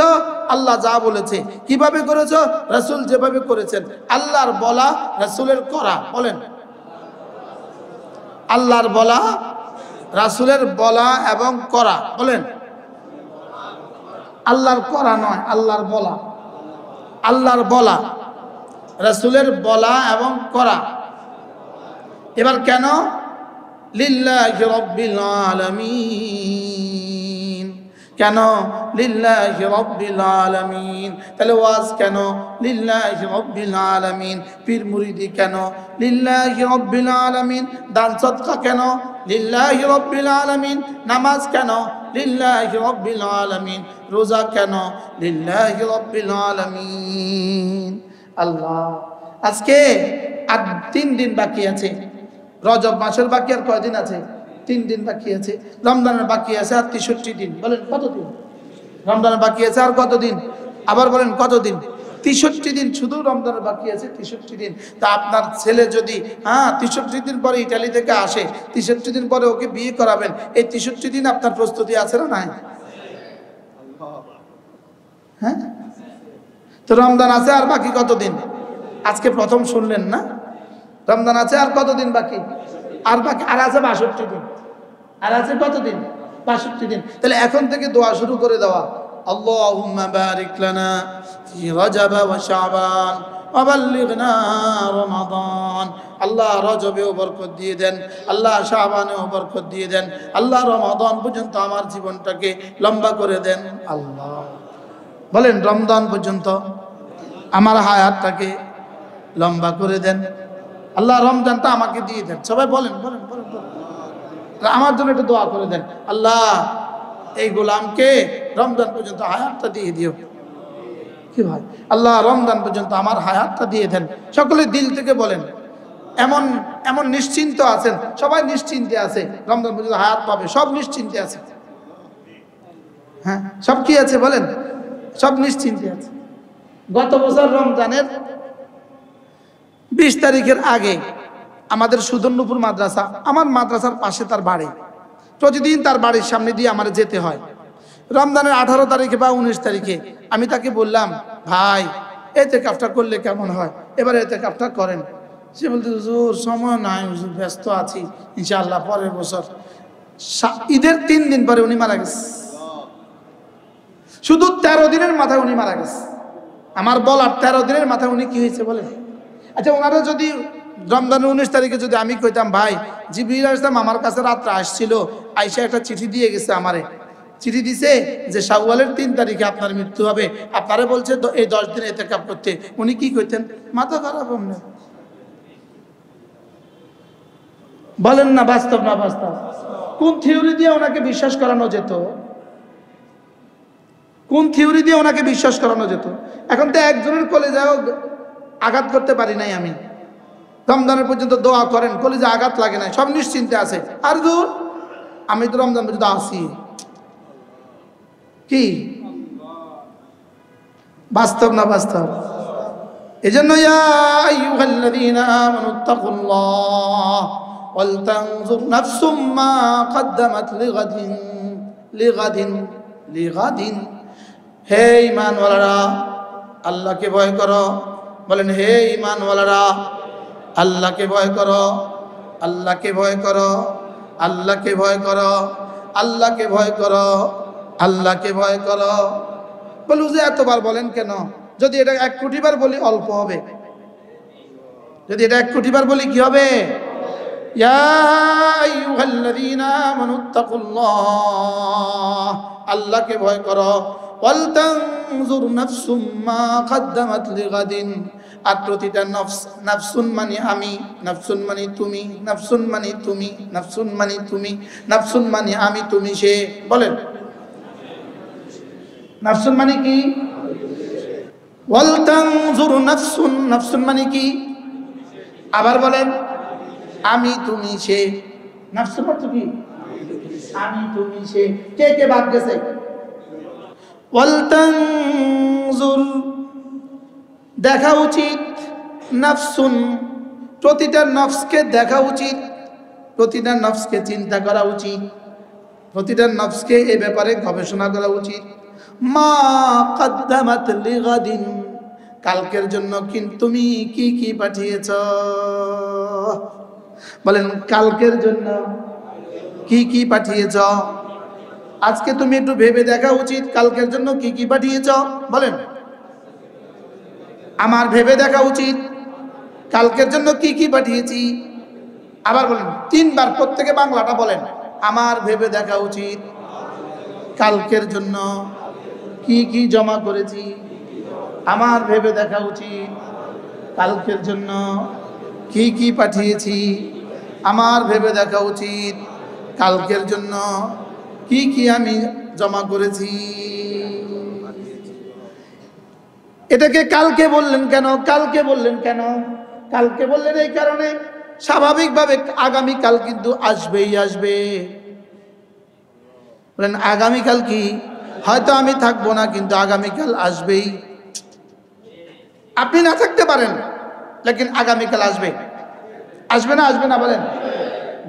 আল্লাহ যা বলেছে। কিভাবে করেছ? রাসূল যেভাবে করেছেন। আল্লাহর বলা, রাসূলের করা, বলেন আল্লাহর বলা, রাসূলের বলা এবং করা, বলেন আল্লাহর করা নয়, আল্লাহর বলা, আল্লাহর বলা, রাসূলের বলা এবং করা। এবার কেন? লিল্লাহি রাব্বিল আলামিন, কেন? লিল্লাহি রাব্বিল আলামিন। তাহলে ওয়াজ কেন? লিল্লাহি রাব্বিল আলামিন। পীর মুরিদি কেন? লিল্লাহি রাব্বিল আলামিন। দান সদকা কেন? লিল্লাহি রাব্বিল আলামিন। নামাজ কেন? লিল্লাহি রাব্বিল আলামিন। রোজা কেন? লিল্লাহি রাব্বিল আলামিন। আল্লাহ, আজকে আর 3 দিন বাকি আছে। রজব মাসের বাকি আর কয়দিন আছে? 3 দিন বাকি আছে। রমজানের বাকি আছে আর 63 দিন। বলেন কতদিন? রমজানের বাকি আছে আর কতদিন? আবার বলেন কতদিন? 63 দিন। শুধু রমজানের বাকি আছে 63 দিন। তা আপনার ছেলে যদি 63 দিন পরে ইটালি থেকে আসে, 63 দিন পরে ওকে বিয়ে করাবেন, এই 63 দিন আপনার প্রস্তুতি আছে না নাই? হ্যাঁ, তো রমজান আছে আর বাকি কতদিন? আজকে প্রথম শুনলেন না? রমজান আছে আর কতদিন বাকি? আর বাকি আর আছে 62 দিন। আর আছে কতদিন? 62 দিন। তাহলে এখন থেকে দোয়া শুরু করে দেওয়া, আল্লাহুম্মা বারিক লানা ফি রজব ওয়া শাবান ওয়া বাল্লিগনা রমাদান। আল্লাহ রজবেও বরকত দিয়ে দেন, আল্লাহ শাবানেও বরকত দিয়ে দেন, আল্লাহ রমাদান পর্যন্ত আমার জীবনটাকে লম্বা করে দেন। আল্লাহ বলেন রমজান পর্যন্ত আমার হায়াতটাকে লম্বা করে দেন। আল্লাহ রমজানটা আমাকে দিয়ে দেন। সবাই বলেন বলেন বলেন বলেন। আমার জন্য একটু দোয়া করে দেন, আল্লাহ এই গোলামকে রমজান পর্যন্ত হায়াতটা দিয়ে দিও। কি ভাই, আল্লাহ রমজান পর্যন্ত আমার হায়াতটা দিয়ে দেন। সকলে দিল থেকে বলেন। এমন এমন নিশ্চিন্ত আছেন, সবাই নিশ্চিন্তে আছে, রমজান পর্যন্ত হায়াত পাবে, সব নিশ্চিন্তে আছে। হ্যাঁ, সব কি আছে বলেন? সব নিশ্চিন্তে আছে। গত বছর রমজানের 20 তারিখের আগে আমাদের সুদর্ণপুর মাদ্রাসা, আমার মাদ্রাসার পাশে তার বাড়ি, প্রতিদিন তার বাড়ির সামনে দিয়ে আমার যেতে হয়। রমজানের 18 তারিখে বা 19 তারিখে আমি তাকে বললাম, ভাই এতেকাফটা করলে কেমন হয়, এবারে এতেকাফটা করেন। সে বলতে, হুজুর সময় নাই, হুজুর ব্যস্ত আছি, ইনশাআল্লাহ পরের বছর। ঈদের 3 দিন পরে উনি মারা গেছে। শুধু 13 দিনের মাথায় উনি মারা গেছে। আমার বলার 13 দিনের মাথায় উনি কি হয়েছে বলে? আচ্ছা, ওনারা যদি রমজানের 19 তারিখে যদি আমি কইতাম, ভাই জিবরিল আলাইহিস সালাম আমার কাছে রাত্রে আসছিল, আয়েশা একটা চিঠি দিয়ে গেছে, আমারে চিঠি দিছে যে শাওয়ালের 3 তারিখে আপনার মৃত্যু হবে, আপনারে বলছে এই 10 দিন ইতিকাফ করতে, উনি কি কইতেন? মাথা খারাপ না বলেন না? বাস্তব না বাস্তব? কোন থিওরি দিয়ে ওনাকে বিশ্বাস করানো যেত? কোন থিওরি দিয়ে ওনাকে বিশ্বাস করানো যেত? এখন তো একজনের কলেজাও আঘাত করতে পারি নাই আমি। রমজানের পর্যন্ত দোয়া করেন, কলেজে আঘাত লাগে নাই, সব নিশ্চিন্তে আছে। আর দূর, আমি তো রমজান পর্যন্ত আসি। কি বাস্তব না বাস্তব? এজন্য ইয়া আইয়ুহাল্লাযীনা আমানুত্তাকুল্লাহ ওয়াল তানজুর নাফসুম মা কদ্দামাত লিগাদিন। হে ঈমানওয়ালারা, আল্লাহকে ভয় করো। বলেন, হে ঈমানওয়ালারা, আল্লাহকে ভয় করো, আল্লাহকে ভয় করো, আল্লাহকে ভয় করো, আল্লাহকে ভয় করো, আল্লাহকে ভয় করো। বলু যে এতবার বলেন কেন? যদি এটা 1 কোটি বার বলি অল্প হবে। যদি এটা 1 কোটি বার বলি কি হবে? ইয়া আইয়ুহাল্লাযীনা আমানুত্তাকুল্লাহ, আল্লাহকে ভয় করো। ওয়াল তানজুর নাফসুম মা কদ্দামাত লিগাদিন। আর প্রতিটা নফস, নাফসুন মানে আমি, নাফসুন মানে তুমি, নাফসুন মানে তুমি, নাফসুন মানে তুমি, নাফসুন মানে আমি, তুমি সে। বলেন, নাফসুন মানে কি? ওয়াল তানজুর নাফসুন, নাফসুন মানে কি? আবার বলেন, আমি তুমি সে। নাফসুন অর্থ কি? আমি তুমি সে। কে কে বাদ গেছে? ওয়াল তানজুর, দেখা উচিত। নাফসুন, প্রতিটা নফসকে দেখা উচিত, প্রতিটা নফসকে চিন্তা করা উচিত, প্রতিটা নফসকে এ ব্যাপারে গবেষণা করা উচিত। মা কদ্দামাত লিগাদিন, কালকের জন্য তুমি কি কি পাঠিয়েছ? বলেন, কালকের জন্য কি কি পাঠিয়েছ? আজকে তুমি একটু ভেবে দেখা উচিত কালকের জন্য কি কি পাঠিয়েছ। বলেন, আমার ভেবে দেখা উচিত কালকের জন্য কি কি পাঠিয়েছি। আবার বলেন 3 বার, প্রত্যেকে বাংলাটা বলেন। আমার ভেবে দেখা উচিত কালকের জন্য কি কি জমা করেছি। আমার ভেবে দেখা উচিত কালকের জন্য কি কি পাঠিয়েছি। আমার ভেবে দেখা উচিত কালকের জন্য কি কি আমি জমা করেছি। এটাকে কালকে বললেন কেন? কালকে বললেন কেন? কালকে বললেন এই কারণে, স্বাভাবিকভাবে আগামীকাল কিন্তু আসবেই আসবে। বলেন, আগামীকাল কি? হয়তো আমি থাকবো না, কিন্তু আগামীকাল আসবেই। আপনি না থাকতে পারেন, লেকিন আগামীকাল আসবে। আসবে না? আসবে না? বলেন।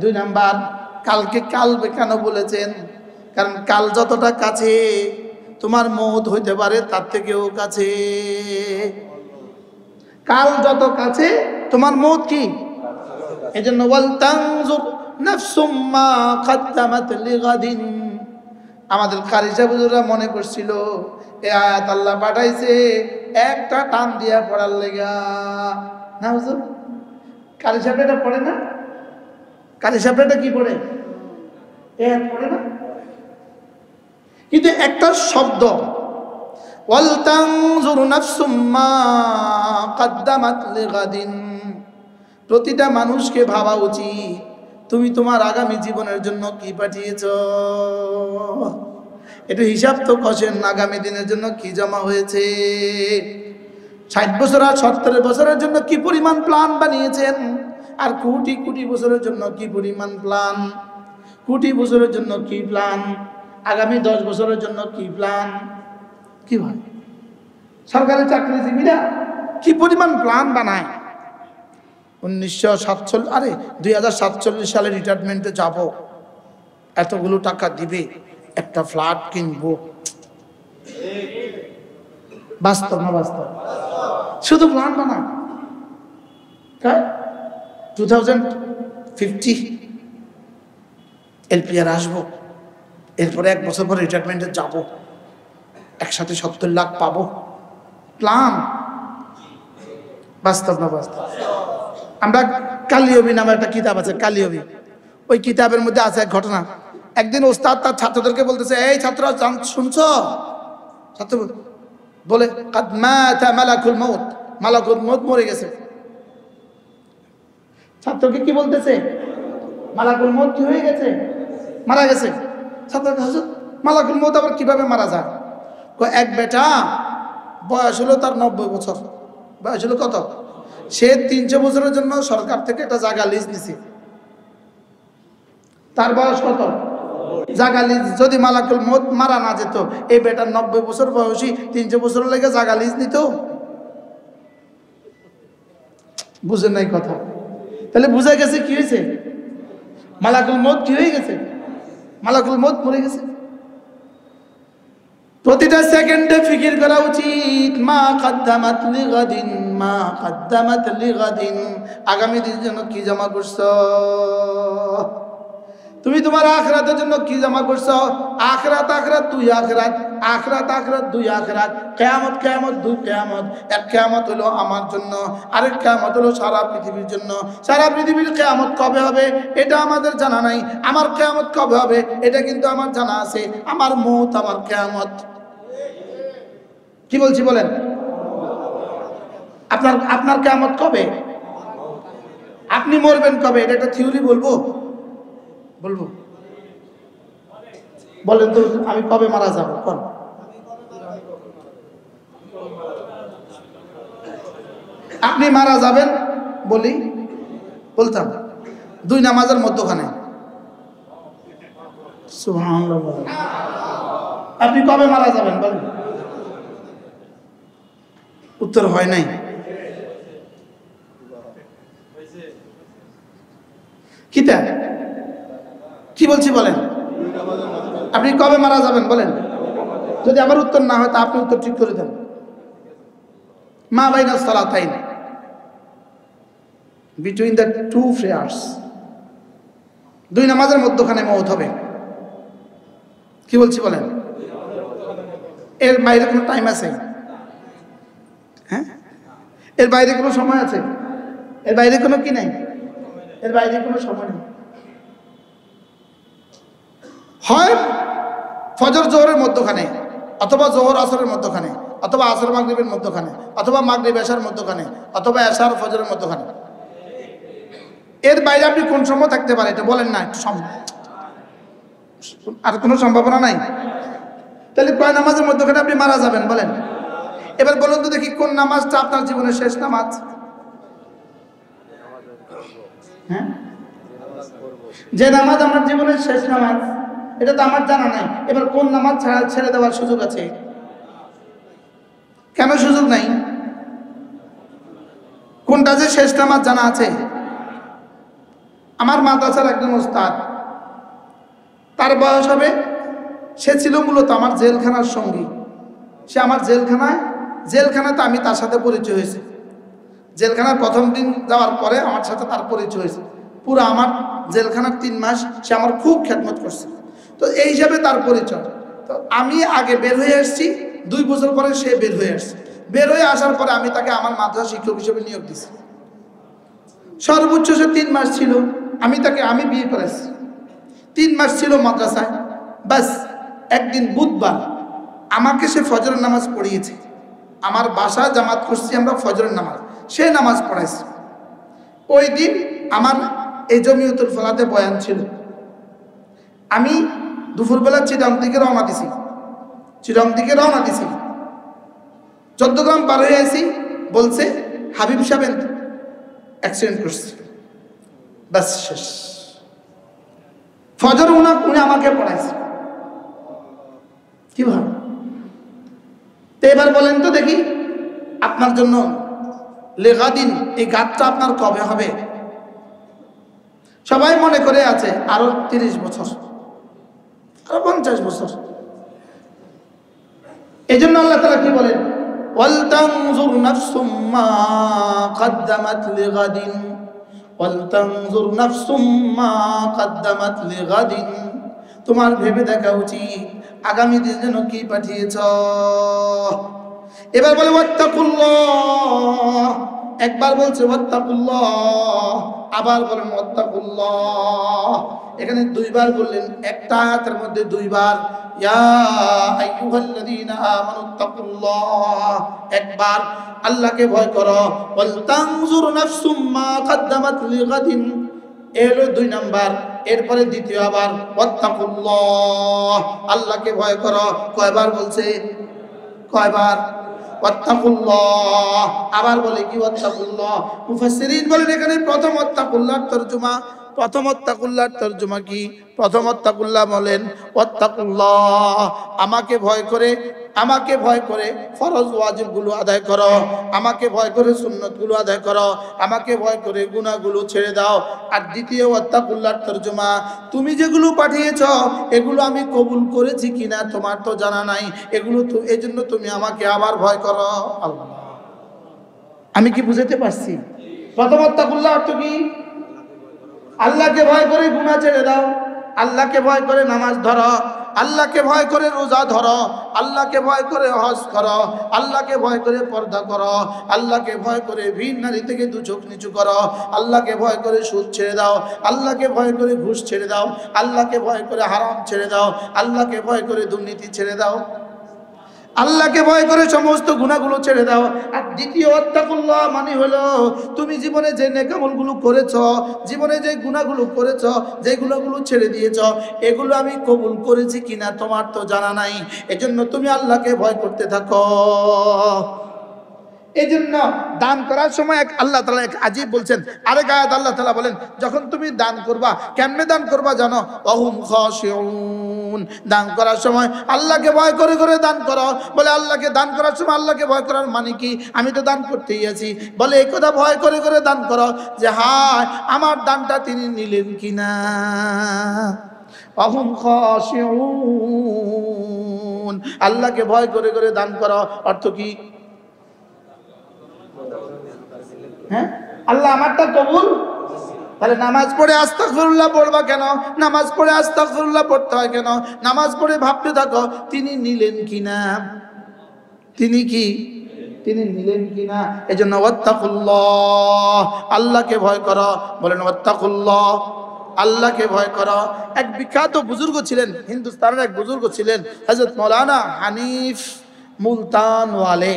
2 নাম্বার, কালকে কাল কেন বলেছেন? কারণ কাল যতটা কাছে, তোমার মওত হইতে পারে তার থেকেও কাছে। কাল যত কাছে, তোমার মওত কি? এজন্য ওয়াল তানজুর নাফসুম মা কদ্দামাত লিগাদিন। আমাদের কারি সাহেবরা মনে করছিল এই আয়াত আল্লাহ পাঠাইছে একটা টান দিয়া পড়ার লেগা। না হুজুর, কারি সাহেব এটা পড়ে না? কারি সাহেব এটা কি পড়ে? আয়াত পড়ে না? কিন্তু একটা শব্দ, ওয়াল তানজুর নাফসুম মা কদ্দামাত লিগাদিন, প্রতিটা মানুষকে ভাবা উচিত তুমি তোমার আগামী জীবনের জন্য কি পাঠিয়েছো। একটু হিসাব তো কষেন, আগামী দিনের জন্য কি জমা হয়েছে। 60 বছর আর 70 বছরের জন্য কি পরিমাণ প্ল্যান বানিয়েছেন, আর কোটি কোটি বছরের জন্য কি পরিমাণ প্ল্যান, কোটি বছরের জন্য কি প্ল্যান। আগামী 10 বছরের জন্য কি প্ল্যান? কি হয় সরকারি চাকরিজীবীরা কি পরিমাণ প্ল্যান বানায়। 2047 সালে রিটায়ারমেন্টে যাব, এতগুলো টাকা দিবে, একটা ফ্ল্যাট কিনবো। বাস্তব না বাস্তব? শুধু প্ল্যান বানায়। 2050 এলপিআর আসবো, এরপরে 1 বছর পর রিটায়ারমেন্টে যাব, একসাথে 70 লাখ পাবো। প্ল্যান। বাস্তব না বাস্তব? আমরা কালিয়বি নামে একটা কিতাব আছে, কালিয়বি, ওই কিতাবের মধ্যে আছে এক ঘটনা। একদিন ওস্তাদ তার ছাত্রদেরকে বলতেছে, এই ছাত্র শুনছো? ছাত্র বলে, কাদ মাতা মালাকুল মউত, মালাকুল মউত মরে গেছে। ছাত্রকে কি বলতেছে? মালাকুল মউত কি হয়ে গেছে? মারা গেছে। ছাত্র, হুজুর মালাকুল মউত আবার কিভাবে মারা যায়? এক বেটা বয়স হলো তার 90 বছর। বয়স হলো কত? সে 300 বছরের জন্য সরকার থেকে একটা জায়গা লিজ নিছে। তার বয়স কত? জায়গা লিজ। যদি মালাকুল মউত মারা না যেত, এই বেটার 90 বছর বয়সী 300 বছরের লেগে জায়গা লিজ নিত? বুঝেন নাই কথা? তাহলে বুঝা গেছে কি হয়েছে? মালাকুল মউত কি হয়ে গেছে? মালাকুল মউত মরে গেছে। প্রতিটা সেকেন্ডে ফিকির করা উচিত, মা কদ্দামাত লিগাদিন, মা কদ্দামাত লিগাদিন, আগামী দিনের জন্য কি জমা করছো। তুমি তোমার আখিরাতের জন্য কি জমা করছো? আখিরাত আখিরাত দুই আখিরাত, আখিরাত আখিরাত দুই আখিরাত, কিয়ামত কিয়ামত দুই কিয়ামত। এক কিয়ামত হলো আমার জন্য, আরেক কিয়ামত হলো সারা পৃথিবীর জন্য। সারা পৃথিবীর কিয়ামত কবে হবে এটা আমাদের জানা নাই, আমার কিয়ামত কবে হবে এটা কিন্তু আমার জানা আছে। আমার মউত আমার কিয়ামত। কি বলছি বলেন? আপনার কিয়ামত কবে? আপনি মরবেন কবে? এটা একটা থিওরি বলবো? বলেন তো, আমি কবে মারা যাব? কোন আপনি মারা যাবেন বলতাম 2 নামাজের মধ্যখানে। সুবহানাল্লাহ। আপনি কবে মারা যাবেন বলেন? উত্তর হয় নাই। কি বলছি বলেন? আপনি কবে মারা যাবেন বলেন? যদি আমার উত্তর না হয় তা আপনি উত্তর ঠিক করে দেন। মা বাইনা সালাতাইন, বিটুইন দ্য 2 প্রেয়ার্স, 2 নামাজের মধ্যখানে মওত হবে। কি বলছি বলেন? এর বাইরে কোনো টাইম আছে? হ্যাঁ, এর বাইরে কোনো সময় আছে? এর বাইরে কোনো কি নাই? এর বাইরে কোনো সময় নেই। হয় ফজর জোহরের মধ্যখানে, অথবা জোহর আসরের মধ্যখানে, অথবা আসর মাগরিবের মধ্যখানে, অথবা মাগরিব এশার মধ্যখানে, অথবা এশার ফজরের মধ্যখানে। এর বাইরে আপনি কোন সময় থাকতে পারে এটা বলেন না? একটু আর কোনো সম্ভাবনা নাই? তাহলে কয় নামাজের মধ্যখানে আপনি মারা যাবেন বলেন? এবার বলুন তো দেখি, কোন নামাজটা আপনার জীবনের শেষ নামাজ? হ্যাঁ, যে নামাজ আমার জীবনের শেষ নামাজ এটা তো আমার জানা নাই। এবার কোন নামাজ ছেড়ে দেওয়ার সুযোগ আছে? কেন সুযোগ নাই? কোনটা যে শেষ নামাজ জানা আছে? আমার মাদ্রাসার একজন ওস্তাদ, তার বয়স হবে, সে ছিল মূলত আমার জেলখানার সঙ্গী। সে আমার জেলখানাতে আমি তার সাথে পরিচয় হয়েছে। জেলখানার প্রথম দিন যাওয়ার পরে আমার সাথে তার পরিচয় হয়েছে। পুরো আমার জেলখানার 3 মাস সে আমার খুব খেদমত করছে। তো এই হিসাবে তার পরিচয়। তো আমি আগে বের হয়ে আসছি, 2 বছর পরে সে বের হয়ে আসছে। বের হয়ে আসার পরে আমি তাকে আমার মাদ্রাসা শিক্ষক হিসেবে নিয়োগ দিছি। সর্বোচ্চ সে 3 মাস ছিল। আমি বিয়ে করেছি, 3 মাস ছিল মাদ্রাসায়। বাস একদিন বুধবার আমাকে সে ফজরের নামাজ পড়িয়েছে। আমার বাসায় জামাত করছি আমরা ফজরের নামাজ, সে নামাজ পড়াইছে। ওই দিন আমার এই জমিয়তুল ফলাতে বয়ান ছিল। আমি দুপুরবেলা চিটাং দিকে রওনা দিছি। চট্টগ্রাম পার হয়ে আসি, বলছে হাবিব সাহেব অ্যাক্সিডেন্ট করছে। বাস শেষ। ফজর উনি আমাকে পড়াইছে। কিভাবে? তো এবার বলেন তো দেখি, আপনার জন্য লেগাদিন এই গাতটা আপনার কবে হবে? সবাই মনে করে আছে আরো 30 বছর, আরো 50 বছর। এই জন্য আল্লাহ তাআলা কি বলেন, ওয়ালতানজুর নাফসুম মা কদ্দামাত লিগাদিন, ওয়ালতানজুর নাফসুম মা কদ্দামাত লিগাদিন। তোমার ভেবে দেখা উচিত আগামী দিনের জন্য কি পাঠিয়েছ। এবার বলে ওয়াত্তাকুল্লাহ, একবার বলছে ওয়াত্তাকুল্লাহ, আবার বলেন ওয়াত্তাকুল্লাহ। এখানে দুইবার বললেন, একটা আয়াতের মধ্যে দুইবার। ইয়া আইয়ুহাল্লাযীনা আমানুত্তাকুল্লাহ, একবার আল্লাহকে ভয় করো। ওয়াল তানজুর নাফসুম মা কদ্দামাত লিগাদিন, এলো 2 নাম্বার। এরপরে দ্বিতীয় আবার ওয়াত্তাকুল্লাহ, আল্লাহকে ভয় করো। কয়বার বলছে? কয়বার? ওয়াত্তাকুল্লাহ, আবার বলে কি ওয়াত্তাকুল্লাহ। মুফাসসিরিন বলেন এখানে প্রথম ওয়াত্তাকুল্লাহর তরজমা, প্রথম ওয়াত্তাকুল্লাহর তরজমা কি? প্রথম ওয়াত্তাকুল্লাহ বলেন ওয়াত্তাকুল্লাহ, আমাকে ভয় করে, আমাকে ভয় করে ফরজ ওয়াজিবগুলো আদায় করো, আমাকে ভয় করে সুন্নতগুলো আদায় করো, আমাকে ভয় করে গুনাহগুলো ছেড়ে দাও। আর দ্বিতীয় ওয়াত্তাকুল্লাহর তরজমা, তুমি যেগুলো পাঠিয়েছো এগুলো আমি কবুল করেছি কিনা তোমার তো জানা নাই, এগুলো তো এজন্য তুমি আমাকে আবার ভয় করো। আল্লাহ, আমি কি বুঝাতে পারছি? প্রথম ওয়াত্তাকুল্লাহ অর্থ কি? আল্লাহকে ভয় করে গুনাহ ছেড়ে দাও, আল্লাহকে ভয় করে নামাজ ধরো, আল্লাহকে ভয় করে রোজা ধরো, আল্লাহকে ভয় করে হজ করো, আল্লাহকে ভয় করে পর্দা করো, আল্লাহকে ভয় করে ভিন নারী থেকে 2 চোখ নিচু করো, আল্লাহকে ভয় করে সুদ ছেড়ে দাও, আল্লাহকে ভয় করে ঘুষ ছেড়ে দাও, আল্লাহকে ভয় করে হারাম ছেড়ে দাও, আল্লাহকে ভয় করে দুর্নীতি ছেড়ে দাও, আল্লাহকে ভয় করে সমস্ত গুনাহগুলো ছেড়ে দাও। আর দ্বিতীয় ওয়াত্তাকুল্লাহ মানে হলো তুমি জীবনে যে নেকামলগুলো করেছো, জীবনে যে গুনাহগুলো করেছো, যে গুনাহগুলো ছেড়ে দিয়েছো, এগুলো আমি কবুল করেছি কিনা তোমার তো জানা নাই, এজন্য তুমি আল্লাহকে ভয় করতে থাকো। এই জন্য দান করার সময় আল্লাহ তাআলা এক আজীব বলছেন। আরেক আয়াত আল্লাহ তাআলা বলেন, যখন তুমি দান করবা কেমনে দান করবা জানো? ওয়াহুম খাশিউন, দান করার সময় আল্লাহকে ভয় করে করে দান করো। বলে আল্লাহকে দান করার সময় আল্লাহকে ভয় করার মানে কি? আমি তো দান করতেই আছি। বলে এই কথা ভয় করে করে দান করো যে হায় আমার দানটা তিনি নিলেন কিনা। ওয়াহুম খাশিউন, আল্লাহকে ভয় করে করে দান করো অর্থ কি? হ্যাঁ, আল্লাহ আমারটা কবুল। তাহলে নামাজ পড়ে আস্তাগফিরুল্লাহ পড়বা কেন? নামাজ পড়ে আস্তাগফিরুল্লাহ পড়তে হয় কেন? নামাজ পড়ে ভাবতে থাকো তিনি নিলেন কিনা, তিনি কি, তিনি নিলেন কিনা। এজন্য ওয়াত্তাকুল্লাহ, আল্লাহকে ভয় করো। বলেন ওয়াত্তাকুল্লাহ, আল্লাহকে ভয় করো। এক বিখ্যাত বুজুর্গ ছিলেন, হিন্দুস্তানের এক বুজুর্গ ছিলেন হযরত মাওলানা হানিফ মুলতানওয়ালে।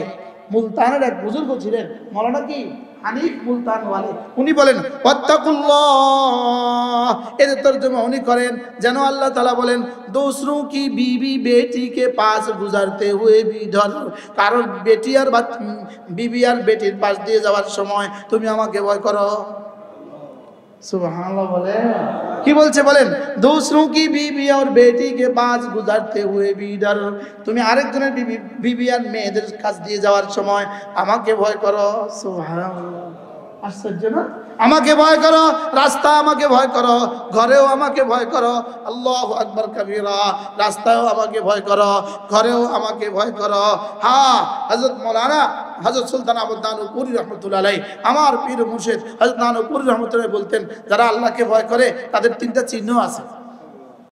মুলতানের এক বুজুর্গ ছিলেন, মাওলানা কি হানিফ মুলতানওয়ালে। উনি বলেন ওয়াত্তাকুল্লাহ, এর তরজমা উনি করেন যেন আল্লাহ তাআলা বলেন दूसरों की बीवी बेटी के पास गुजरते हुए भी डर, কারণ বেটি আর বিবি আর বেটির পাশ দিয়ে যাওয়ার সময় তুমি আমাকে ভয় করো। সুবহানাল্লাহ বলে কি বলছে বলেন, दूसरों की बीवी और बेटी के पास गुजरते हुए भी डर, তুমি আরেকজনের বিবি আর মেয়েদের কাছ দিয়ে যাওয়ার সময় আমাকে ভয় করো। সুবহানাল্লাহ, আশ্চর্য না? আমাকে ভয় করো, রাস্তা আমাকে ভয় করো, ঘরেও আমাকে ভয় করো। আল্লাহু আকবার কবীরা, রাস্তায়ও আমাকে ভয় করো, ঘরেও আমাকে ভয় করো। হ্যাঁ, হযরত মাওলানা হযরত সুলতান আহমদ নানুপুরি রহমতুল্লাহ আলাইহি, আমার পীর মুর্শিদ হযরত নানুপুরি রহমতুল্লাহ বলতেন, যারা আল্লাহকে ভয় করে তাদের 3টা চিহ্ন আছে।